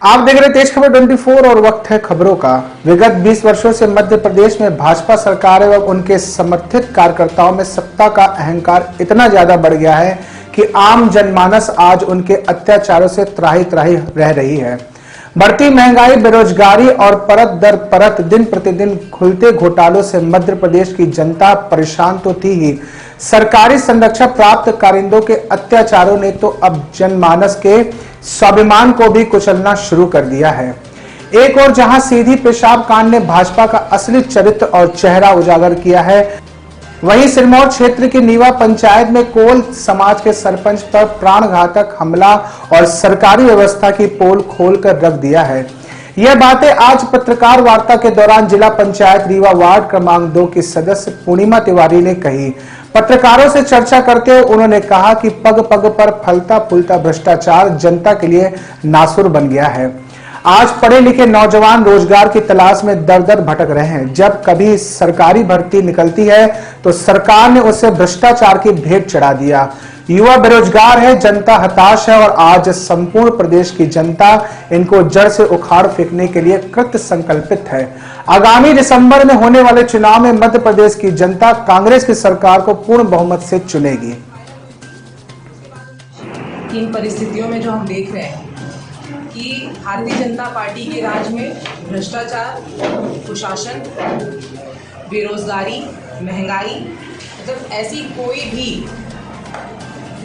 आप देख रहे तेज खबर 24 और वक्त है खबरों का। विगत 20 वर्षों से मध्य प्रदेश में भाजपा सरकार एवं उनके समर्थित कार्यकर्ताओं में सत्ता का अहंकार इतना ज्यादा बढ़ गया है कि आम जनमानस आज उनके अत्याचारों से त्राही त्राही रह रही है। बढ़ती महंगाई, बेरोजगारी और परत दर परत दिन प्रतिदिन खुलते घोटालों से मध्य प्रदेश की जनता परेशान तो थी ही, सरकारी संरक्षण प्राप्त कारिंदों के अत्याचारों ने तो अब जनमानस के स्वाभिमान को भी कुचलना शुरू कर दिया है। एक और जहां सीधी पेशाब कांड ने भाजपा का असली चरित्र और चेहरा उजागर किया है, वहीं सिरमौर क्षेत्र की नीवा पंचायत में कोल समाज के सरपंच पर प्राणघातक हमला और सरकारी व्यवस्था की पोल खोलकर रख दिया है। यह बातें आज पत्रकार वार्ता के दौरान जिला पंचायत रीवा वार्ड क्रमांक 2 की सदस्य पूर्णिमा तिवारी ने कही। पत्रकारों से चर्चा करते हुए उन्होंने कहा कि पग पग पर फलता फूलता भ्रष्टाचार जनता के लिए नासुर बन गया है। आज पढ़े लिखे नौजवान रोजगार की तलाश में दर दर भटक रहे हैं। जब कभी सरकारी भर्ती निकलती है तो सरकार ने उसे भ्रष्टाचार की भेंट चढ़ा दिया। युवा बेरोजगार है, जनता हताश है और आज संपूर्ण प्रदेश की जनता इनको जड़ से उखाड़ फेंकने के लिए कृत संकल्पित है। आगामी दिसंबर में होने वाले चुनाव में मध्य प्रदेश की जनता कांग्रेस की सरकार को पूर्ण बहुमत से चुनेगी। इन परिस्थितियों में जो हम देख रहे हैं कि भारतीय जनता पार्टी के राज में भ्रष्टाचार, कुशासन, बेरोजगारी, महंगाई, मतलब ऐसी कोई भी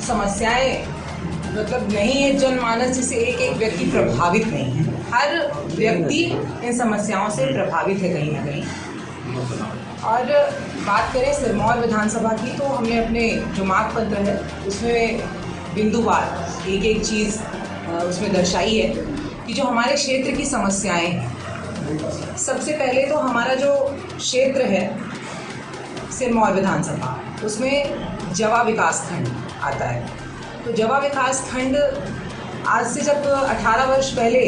समस्याएं नहीं है जनमानस जिससे एक एक व्यक्ति प्रभावित नहीं है। हर व्यक्ति इन समस्याओं से प्रभावित है कहीं ना कहीं। और बात करें सिरमौर विधानसभा की, तो हमने अपने जो मांग पत्र है उसमें बिंदुवार एक एक चीज़ उसमें दर्शाई है कि जो हमारे क्षेत्र की समस्याएं हैं। सबसे पहले तो हमारा जो क्षेत्र है सिरमौर विधानसभा, उसमें जवा विकास खंड आता है। तो जवा विकास खंड आज से जब 18 वर्ष पहले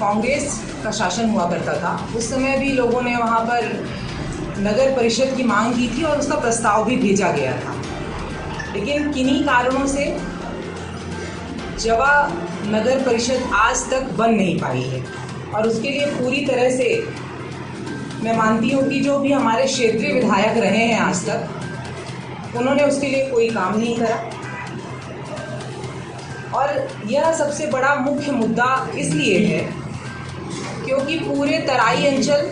कांग्रेस का शासन हुआ करता था, उस समय भी लोगों ने वहाँ पर नगर परिषद की मांग की थी और उसका प्रस्ताव भी भेजा गया था। लेकिन किन्हीं कारणों से जवा नगर परिषद आज तक बन नहीं पाई है और उसके लिए पूरी तरह से मैं मानती हूँ कि जो भी हमारे क्षेत्रीय विधायक रहे हैं आज तक, उन्होंने उसके लिए कोई काम नहीं करा। और यह सबसे बड़ा मुख्य मुद्दा इसलिए है क्योंकि पूरे तराई अंचल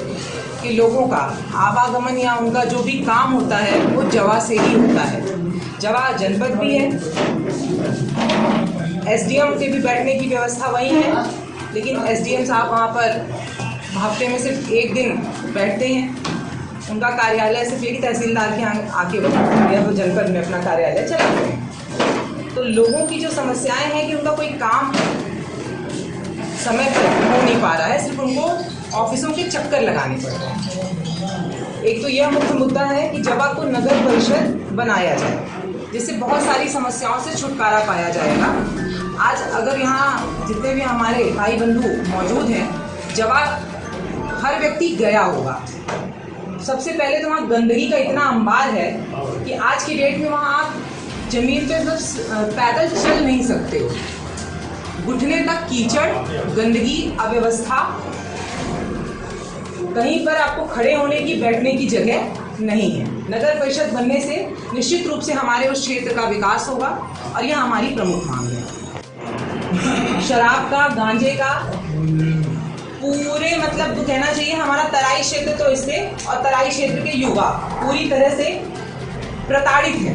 के लोगों का आवागमन या उनका जो भी काम होता है वो जवा से ही होता है। जवा जनपद भी है, एसडीएम के भी बैठने की व्यवस्था वहीं है, लेकिन एसडीएम साहब वहाँ पर हफ्ते में सिर्फ एक दिन बैठते हैं। उनका कार्यालय सिर्फ एक तहसीलदार के यहाँ आके या तो जनपद में अपना कार्यालय चलाते हैं। तो लोगों की जो समस्याएं हैं कि उनका कोई काम समय पर हो नहीं पा रहा है, सिर्फ उनको ऑफिसों के चक्कर लगाने पड़ रहे हैं। एक तो यह मुख्य मुद्दा है कि जवा को नगर परिषद बनाया जाए, जिससे बहुत सारी समस्याओं से छुटकारा पाया जाएगा। आज अगर यहाँ जितने भी हमारे भाई बंधु मौजूद हैं, जवा हर व्यक्ति गया होगा। सबसे पहले तो वहाँ गंदगी का इतना अंबार है कि आज की डेट में वहाँ आप जमीन पे बस पैदल चल नहीं सकते हो। घुटने तक कीचड़, गंदगी, अव्यवस्था, कहीं पर आपको खड़े होने की, बैठने की जगह नहीं है। नगर परिषद बनने से निश्चित रूप से हमारे उस क्षेत्र का विकास होगा और यह हमारी प्रमुख मांग है। शराब का, गांजे का पूरे कहना चाहिए हमारा तराई क्षेत्र तो इससे और तराई क्षेत्र के युवा पूरी तरह से प्रताड़ित है,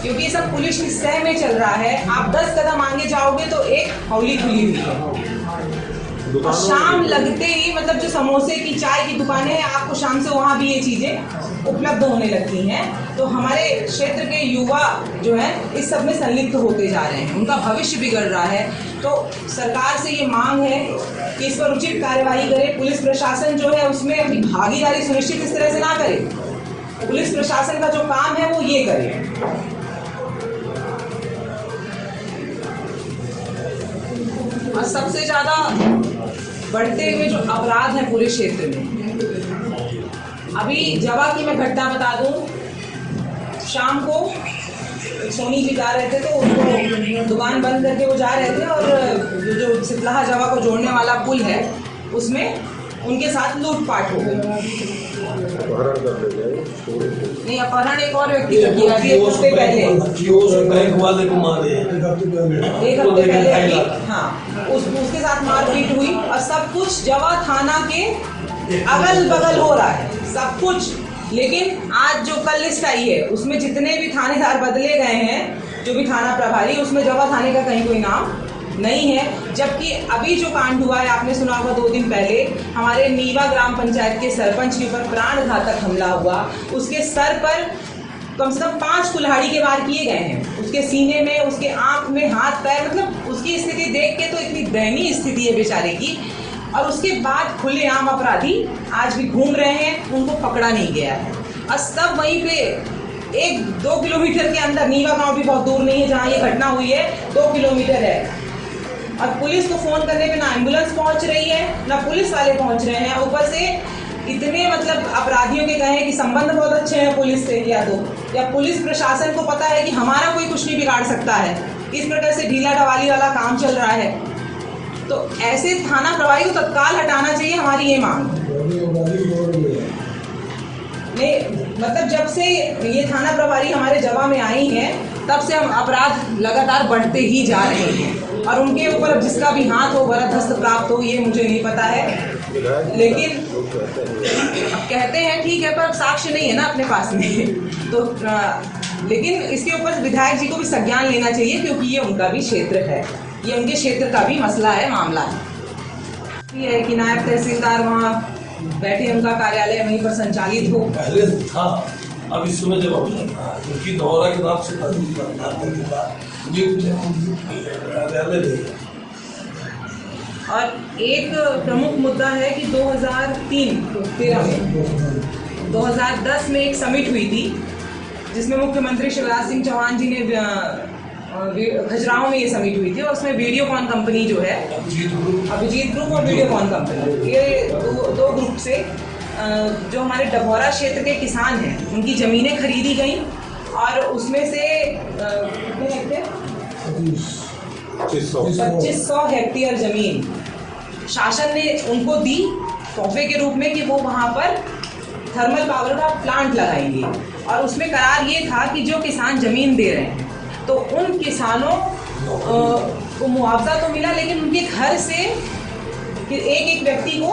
क्योंकि ये सब पुलिस की सह में चल रहा है। आप 10 कदम आगे जाओगे तो एक हौली खुली हुई है और शाम लगते ही जो समोसे की, चाय की दुकानें हैं, आपको शाम से वहाँ भी ये चीजें उपलब्ध होने लगती हैं। तो हमारे क्षेत्र के युवा जो है इस सब में संलिप्त होते जा रहे हैं, उनका भविष्य बिगड़ रहा है। तो सरकार से ये मांग है कि इस पर उचित कार्यवाही करे। पुलिस प्रशासन जो है उसमें अपनी भागीदारी सुनिश्चित इस तरह से ना करे। पुलिस प्रशासन का जो काम है वो ये करे। और सबसे ज्यादा बढ़ते हुए जो अपराध हैं पूरे क्षेत्र में, अभी जवा की मैं घटना बता दूं, शाम को सोनी जी जा रहे थे तो उनको दुकान बंद करके वो जा रहे थे और जो सितलाहा जवा को जोड़ने वाला पुल है उसमें उनके साथ लूटपाट हो गई। नहीं, अपहरण एक और व्यक्ति का किया अभी एक हफ्ते पहले, बैंक वाले को मारे एक हफ्ते पहले। हाँ, उसके साथ मारपीट हुई और सब कुछ जवा थाना के अगल बगल हो रहा है सब कुछ। लेकिन आज जो कल लिस्ट आई है उसमें जितने भी थानेदार बदले गए हैं, जो भी थाना प्रभारी, उसमें जवा थाने का कहीं कोई नाम नहीं है। जबकि अभी जो कांड हुआ है आपने सुना होगा 2 दिन पहले हमारे नीवा ग्राम पंचायत के सरपंच के ऊपर प्राणघातक हमला हुआ। उसके सर पर कम से कम 5 कुल्हाड़ी के वार किए गए हैं, उसके सीने में, उसके आंख में, हाथ पैर, मतलब उसकी स्थिति देख के तो इतनी दयनीय स्थिति है बेचारे की। और उसके बाद खुलेआम अपराधी आज भी घूम रहे हैं, उनको पकड़ा नहीं गया है। और सब वहीं पे 1-2 किलोमीटर के अंदर, नीवा गांव भी बहुत दूर नहीं है जहां ये घटना हुई है, 2 किलोमीटर है। और पुलिस को फोन करने पे ना एम्बुलेंस पहुंच रही है ना पुलिस वाले पहुंच रहे हैं। ऊपर से इतने मतलब अपराधियों के कहे कि संबंध बहुत अच्छे हैं पुलिस से, या पुलिस प्रशासन को पता है कि हमारा कोई कुछ नहीं बिगाड़ सकता है। इस प्रकार से ढीला ढवाली वाला काम चल रहा है। तो ऐसे थाना प्रभारी को तत्काल हटाना चाहिए, हमारी ये मांग। नहीं, मतलब जब से ये थाना प्रभारी हमारे जवा में आई हैं तब से हम अपराध लगातार बढ़ते ही जा रहे हैं। और उनके ऊपर अब जिसका भी हाथ हो, वरदहस्त प्राप्त हो, ये मुझे नहीं पता है। लेकिन अब कहते हैं ठीक है, पर साक्ष्य नहीं है ना अपने पास में। तो लेकिन इसके ऊपर विधायक जी को भी संज्ञान लेना चाहिए, क्योंकि ये उनका भी क्षेत्र है, ये उनके क्षेत्र का भी मसला है, मामला है। ये है कि नायब तहसीलदार वहाँ बैठे, उनका कार्यालय वहीं पर संचालित हो। पहले था, अब इस समय जब क्योंकि दौरा के नाम से और एक प्रमुख मुद्दा है कि 2003-13 में 2010 में एक समिट हुई थी जिसमें मुख्यमंत्री शिवराज सिंह चौहान जी ने खजुराहो में ये समिट हुई थी। और उसमें वीडियोकॉन कंपनी जो है, अभिजीत ग्रुप और वीडियोकॉन कंपनी, ये दो ग्रुप से जो हमारे डभौरा क्षेत्र के किसान हैं उनकी ज़मीनें खरीदी गई। और उसमें से कितने हेक्टेयर, 2500 हेक्टेयर ज़मीन शासन ने उनको दी तोहफे के रूप में कि वो वहाँ पर थर्मल पावर का प्लांट लगाएंगे। और उसमें करार ये था कि जो किसान ज़मीन दे रहे हैं तो उन किसानों को मुआवजा तो मिला, लेकिन उनके घर से एक व्यक्ति को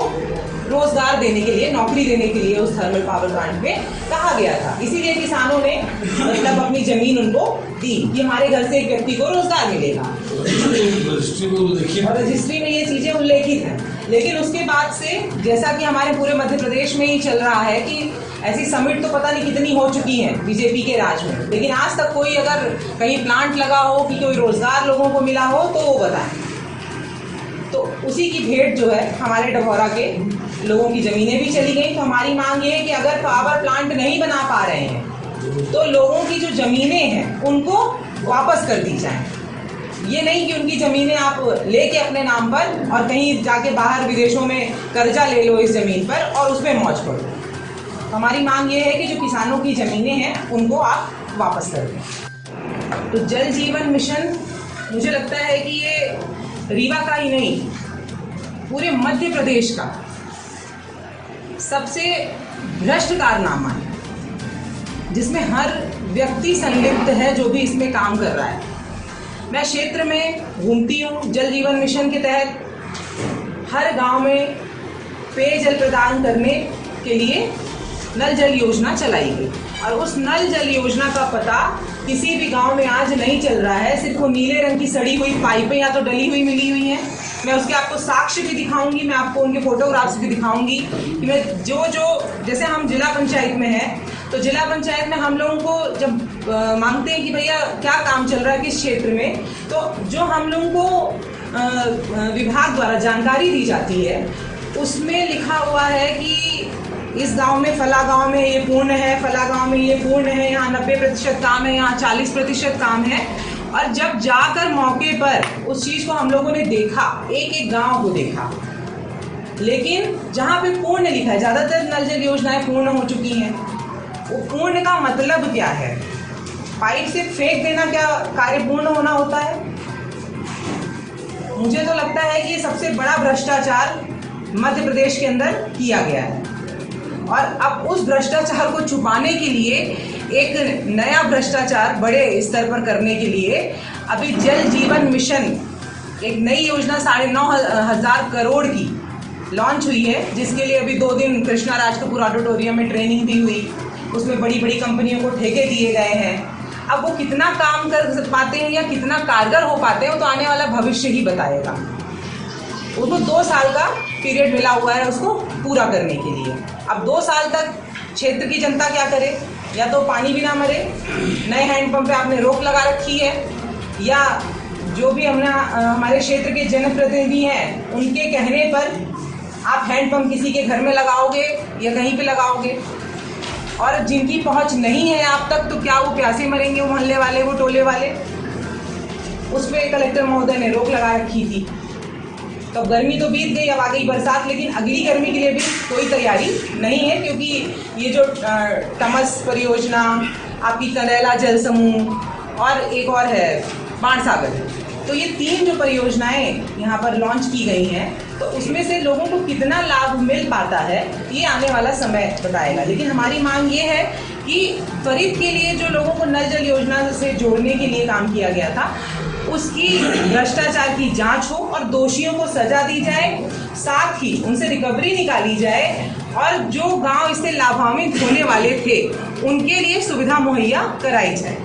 रोजगार देने के लिए, नौकरी देने के लिए उस थर्मल पावर प्लांट में कहा गया था। इसीलिए किसानों ने मतलब अपनी जमीन उनको दी कि हमारे घर से एक व्यक्ति को रोजगार मिलेगा। और रजिस्ट्री में ये चीजें उल्लेखित हैं। लेकिन उसके बाद से जैसा कि हमारे पूरे मध्य प्रदेश में ही चल रहा है कि ऐसी समिट तो पता नहीं कितनी हो चुकी हैं बीजेपी के राज में, लेकिन आज तक कोई अगर कहीं प्लांट लगा हो कि कोई रोजगार लोगों को मिला हो तो वो बताएं। तो उसी की भेंट जो है हमारे डभौरा के लोगों की ज़मीनें भी चली गई। तो हमारी मांग ये है कि अगर पावर प्लांट नहीं बना पा रहे हैं तो लोगों की जो ज़मीनें हैं उनको वापस कर दी जाएं। ये नहीं कि उनकी ज़मीनें आप लेके अपने नाम पर और कहीं जाके बाहर विदेशों में कर्जा ले लो इस ज़मीन पर और उस पर मौज करो। हमारी मांग ये है कि जो किसानों की ज़मीनें हैं उनको आप वापस कर दें। तो जल जीवन मिशन मुझे लगता है कि ये रीवा का ही नहीं, पूरे मध्य प्रदेश का सबसे भ्रष्ट कारनामा है, जिसमें हर व्यक्ति संलिप्त है जो भी इसमें काम कर रहा है। मैं क्षेत्र में घूमती हूँ। जल जीवन मिशन के तहत हर गांव में पेयजल प्रदान करने के लिए नल जल योजना चलाई गई और उस नल जल योजना का पता किसी भी गांव में आज नहीं चल रहा है। सिर्फ वो नीले रंग की सड़ी हुई पाइपें या तो डली हुई मिली हुई हैं। मैं उसके आपको साक्ष्य भी दिखाऊंगी, मैं आपको उनके फोटोग्राफ्स भी दिखाऊंगी कि मैं जो जैसे हम जिला पंचायत में हैं तो जिला पंचायत में हम लोगों को जब मांगते हैं कि भैया क्या काम चल रहा है किस क्षेत्र में, तो जो हम लोगों को विभाग द्वारा जानकारी दी जाती है उसमें लिखा हुआ है कि इस गांव में फला गांव में ये पूर्ण है, फला गांव में ये पूर्ण है, यहाँ 90% काम है, यहाँ 40% काम है। और जब जाकर मौके पर उस चीज़ को हम लोगों ने देखा, एक एक गांव को देखा, लेकिन जहाँ पे पूर्ण लिखा है, ज़्यादातर नल जल योजनाएं पूर्ण हो चुकी हैं। वो पूर्ण का मतलब क्या है? पाइप से फेंक देना क्या कार्य पूर्ण होना होता है? मुझे तो लगता है कि ये सबसे बड़ा भ्रष्टाचार मध्य प्रदेश के अंदर किया गया है और अब उस भ्रष्टाचार को छुपाने के लिए एक नया भ्रष्टाचार बड़े स्तर पर करने के लिए अभी जल जीवन मिशन एक नई योजना 9,500 करोड़ की लॉन्च हुई है, जिसके लिए अभी 2 दिन कृष्णा राज कपूर ऑडिटोरियम में ट्रेनिंग भी हुई। उसमें बड़ी बड़ी कंपनियों को ठेके दिए गए हैं। अब वो कितना काम कर पाते हैं या कितना कारगर हो पाते हैं वो तो आने वाला भविष्य ही बताएगा। उसको 2 साल का पीरियड मिला हुआ है उसको पूरा करने के लिए। अब 2 साल तक क्षेत्र की जनता क्या करे? या तो पानी भी ना मरे, नए हैंडपंप पे आपने रोक लगा रखी है, या जो भी हमारे क्षेत्र के जनप्रतिनिधि हैं उनके कहने पर आप हैंडपंप किसी के घर में लगाओगे या कहीं पे लगाओगे, और जिनकी पहुंच नहीं है आप तक तो क्या वो प्यासे मरेंगे, वो मोहल्ले वाले, वो टोले वाले? उस पर कलेक्टर महोदय ने रोक लगा रखी थी। तो गर्मी तो बीत गई, अब आ गई बरसात, लेकिन अगली गर्मी के लिए भी कोई तैयारी नहीं है, क्योंकि ये जो टमस परियोजना, आपकी करेला जल समूह और एक और है बाणसागर, तो ये 3 जो परियोजनाएं यहाँ पर लॉन्च की गई हैं, तो उसमें से लोगों को कितना लाभ मिल पाता है ये आने वाला समय बताएगा। लेकिन हमारी मांग ये है कि त्वरित के लिए जो लोगों को नल जल योजना से जोड़ने के लिए काम किया गया था उसकी भ्रष्टाचार की जांच हो और दोषियों को सजा दी जाए, साथ ही उनसे रिकवरी निकाली जाए और जो गांव इससे लाभान्वित होने वाले थे उनके लिए सुविधा मुहैया कराई जाए।